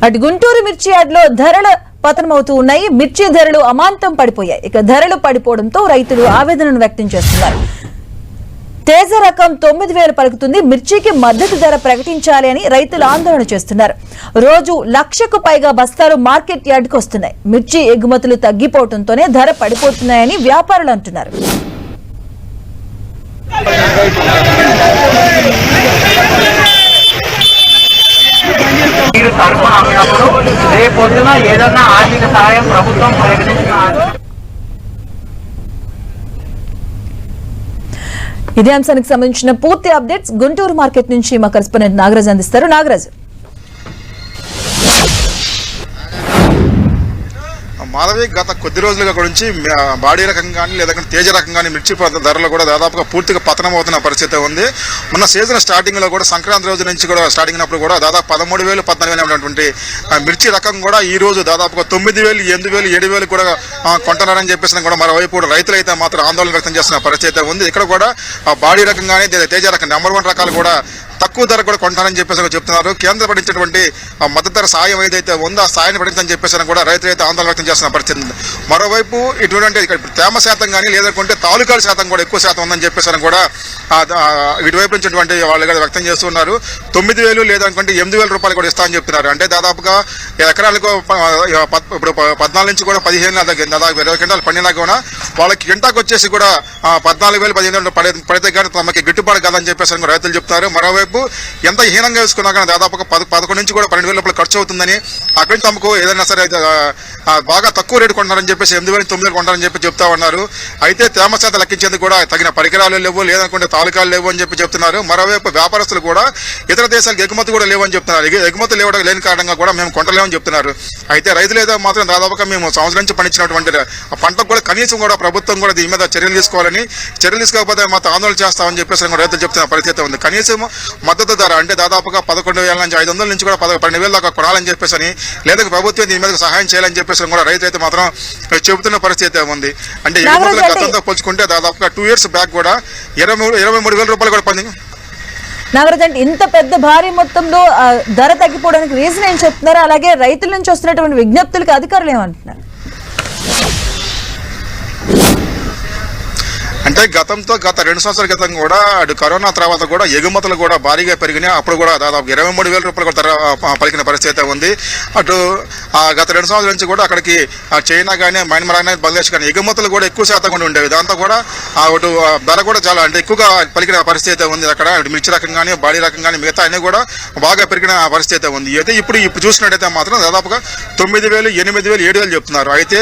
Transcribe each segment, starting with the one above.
అటు గుంటూరు మిర్చి యార్డులో ధరల పతనమవుతూ ఉన్నాయి. మిర్చి ధరలు అమాంతం పడిపోయాయి. ఇక ధరలు పడిపోవడంతో రైతులు ఆవేదనను వ్యక్తం చేస్తున్నారు. తేజ రకం 9,000 పలుకుతుంది. మిర్చికి మద్దతు ధర ప్రకటించాలి అని రైతులు ఆందోళన చేస్తున్నారు. రోజు 1,00,000కు పైగా బస్తాలు మార్కెట్ యార్డుకు వస్తున్నాయి. మిర్చి ఎగుమతులు తగ్గిపోవడంతోనే ధర పడిపోతున్నాయని వ్యాపారులు అంటున్నారు. రేపొద్దున ఏదన్నా ఆర్థిక సహాయం ప్రభుత్వం ప్రకటించిన ఇదే అంశానికి సంబంధించిన పూర్తి అప్డేట్స్ గుంటూరు మార్కెట్ నుంచి మా కరెస్పాండెంట్ నాగరాజ్ అందిస్తారు. నాగరాజ్, మాధవి గత కొద్ది రోజులుగా గురించి బాడీ రకం కానీ లేదంటే తేజ రకం కానీ మిర్చి ధరలు కూడా దాదాపుగా పూర్తిగా పతనం అవుతున్న పరిస్థితి ఉంది. మొన్న సీజన్ స్టార్టింగ్ లో కూడా సంక్రాంతి రోజు నుంచి కూడా స్టార్టింగ్ అయినప్పుడు కూడా దాదాపు 13,000, 14,000 ఉన్నటువంటి మిర్చి రకం కూడా ఈ రోజు దాదాపుగా 9,000, 8,000, 7,000 కూడా కొంటున్నారని చెప్పేసి కూడా మరోవైపు రైతులు అయితే మాత్రం ఆందోళన వ్యక్తం చేస్తున్న పరిస్థితి ఉంది. ఇక్కడ కూడా బాడీ రకం కానీ తేజ రకం నెంబర్ 1 రకాలు కూడా తక్కువ ధర కూడా కొంటారని చెప్పేసి చెప్తున్నారు. కేంద్ర పడించినటువంటి మద్దతు ధర సాయం ఏదైతే ఉందో ఆ సాయాన్ని పడించని చెప్పేసి కూడా రైతులు అయితే ఆందోళన వ్యక్తం చేస్తున్న పరిస్థితి ఉంది. మరోవైపు ఇటువంటి ఇక్కడ తేమ శాతం కానీ లేదంటే తాలూకాల శాతం కూడా ఎక్కువ శాతం ఉందని చెప్పేసి కూడా ఇటువైపు నుంచి వాళ్ళు కూడా వ్యక్తం చేస్తున్నారు. 9,000 లేదనుకుంటే 8,000 రూపాయలు కూడా ఇస్తామని చెప్తున్నారు. అంటే దాదాపుగా ఎకరాలకు ఇప్పుడు 14 నుంచి కూడా 15 దాదాపు 20 క్వింటాలు పండినా కూడా వాళ్ళకి కింటాకు వచ్చేసి కూడా 14,000, 15,000 పడితే కానీ తమకి గిట్టుబాటు కాదని చెప్పేసి రైతులు చెప్తున్నారు. మరోవైపు ఎంత హీనంగా వేసుకున్నా కానీ దాదాపుగా 11 నుంచి కూడా 12,000 రూపాయలు ఖర్చు అవుతుందని అక్కడి నుంచి తమకు ఏదైనా సరే బాగా తక్కువ రేటు కొంటారని చెప్పేసి 8,000, 9,000 కొంటారని చెప్పి చెప్తా ఉన్నారు. అయితే తేమ శాతం లెక్కించేందుకు కూడా తగిన పరికరాలు లేవు, లేదనుకుంటే తాలూకాలు లేవు అని చెప్పి చెప్తున్నారు. మరోవైపు వ్యాపారస్తులు కూడా ఇతర దేశాలకు ఎగుమతి కూడా లేవని చెప్తున్నారు. ఎగుమతి లేని కారణంగా కూడా మేము కొంటలేమని చెప్తున్నారు. అయితే రైతులు ఏదో మాత్రం దాదాపుగా మేము సంవత్సరం నుంచి పండించినటువంటి పంటకు కూడా కనీసం కూడా ప్రభుత్వం కూడా దీని మీద చర్యలు తీసుకోవాలని, చర్యలు తీసుకోకపోతే మాత్రం ఆందోళన చేస్తామని చెప్పేసి రైతులు చెప్తున్న పరిస్థితి ఉంది. కనీసం మద్దతు ధర అంటే దాదాపుగా 11,000 నుంచి 500 నుంచి కూడా 12,000 దాకా కొనాలని చెప్పేసి లేదా ప్రభుత్వం దీని మీద సహాయం చేయాలని చెప్పేసి కూడా రైతు అయితే మాత్రం చెబుతున్న పరిస్థితి ఉంది. అంటే ఎగుమతుల గతంతో పోల్చుకుంటే దాదాపుగా 2 years బ్యాక్ కూడా 23,000 రూపాయలు కూడా పండింది. నాగరాజ్, అంటే ఇంత పెద్ద భారీ మొత్తంలో ధర తగ్గిపోవడానికి రీజన్ ఏం చెప్తున్నారు? అలాగే రైతుల నుంచి వస్తున్నటువంటి విజ్ఞప్తులకు అధికారులు ఏమంటున్నారు? అంటే గత 2 సంవత్సరాల క్రితం కూడా అటు కరోనా తర్వాత కూడా ఎగుమతులు కూడా భారీగా పెరిగినాయి. అప్పుడు కూడా దాదాపు 23,000 రూపాయలు కూడా ధర పలికిన పరిస్థితి ఉంది. అటు గత 2 సంవత్సరాల నుంచి కూడా అక్కడికి చైనా కానీ, మయన్మార్ కానీ, బంగ్లాదేశ్ కానీ ఎగుమతులు కూడా ఎక్కువ శాతం కూడా ఉండేవి. దాంతో కూడా అటు ధర కూడా చాలా అంటే ఎక్కువగా పలికిన పరిస్థితి ఉంది. అక్కడ మిర్చి రకం కానీ, బాడీ రకం కానీ మిగతా అన్ని కూడా బాగా పెరిగిన పరిస్థితి ఉంది. అయితే ఇప్పుడు చూసినట్టయితే మాత్రం దాదాపుగా 9,000, 8,000, 7,000 చెప్తున్నారు. అయితే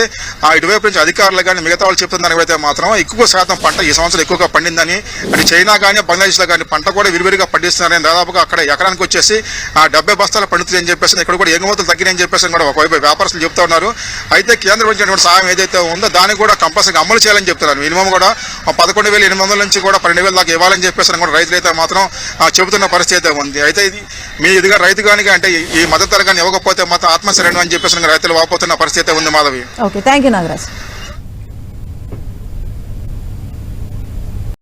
ఇటువైపు నుంచి అధికారులు కానీ మిగతా వాళ్ళు చెప్తున్న దానికైతే మాత్రం ఎక్కువ శాతం పంట ఈ సంవత్సరం ఎక్కువగా పండిందని, అటు చైనా కానీ, బంగ్లాదేశ్లో కానీ పంట కూడా విరివిరిగా పండిస్తున్నారని, దాదాపుగా అక్కడ ఎకరానికి వచ్చేసి 70 బస్తాలు పండుతుంది అని చెప్పేసి ఇక్కడ కూడా ఎగుమతులు తగ్గినాయని చెప్పేసి కూడా ఒకవైపు వ్యాపారస్తులు చెప్తా ఉన్నారు. అయితే కేంద్రం ఇచ్చినటువంటి సాయం ఏదైతే ఉందో దాన్ని కూడా కంపల్సరీగా అమలు చేయాలని చెప్తున్నారు. మినిమం కూడా 11,800 నుంచి కూడా 12,000 దాకా ఇవ్వాలని చెప్పేసి కూడా రైతులు అయితే మాత్రం చెబుతున్న పరిస్థితి ఉంది. అయితే మీ ఇదిగా రైతు కానీ అంటే ఈ మద్దతు ధర కానీ ఇవ్వకపోతే మాత్రం ఆత్మహత్య అని చెప్పేసి రైతులు వాపోతున్న పరిస్థితి ఉంది. Madhavi, okay, thank you Nagaraj.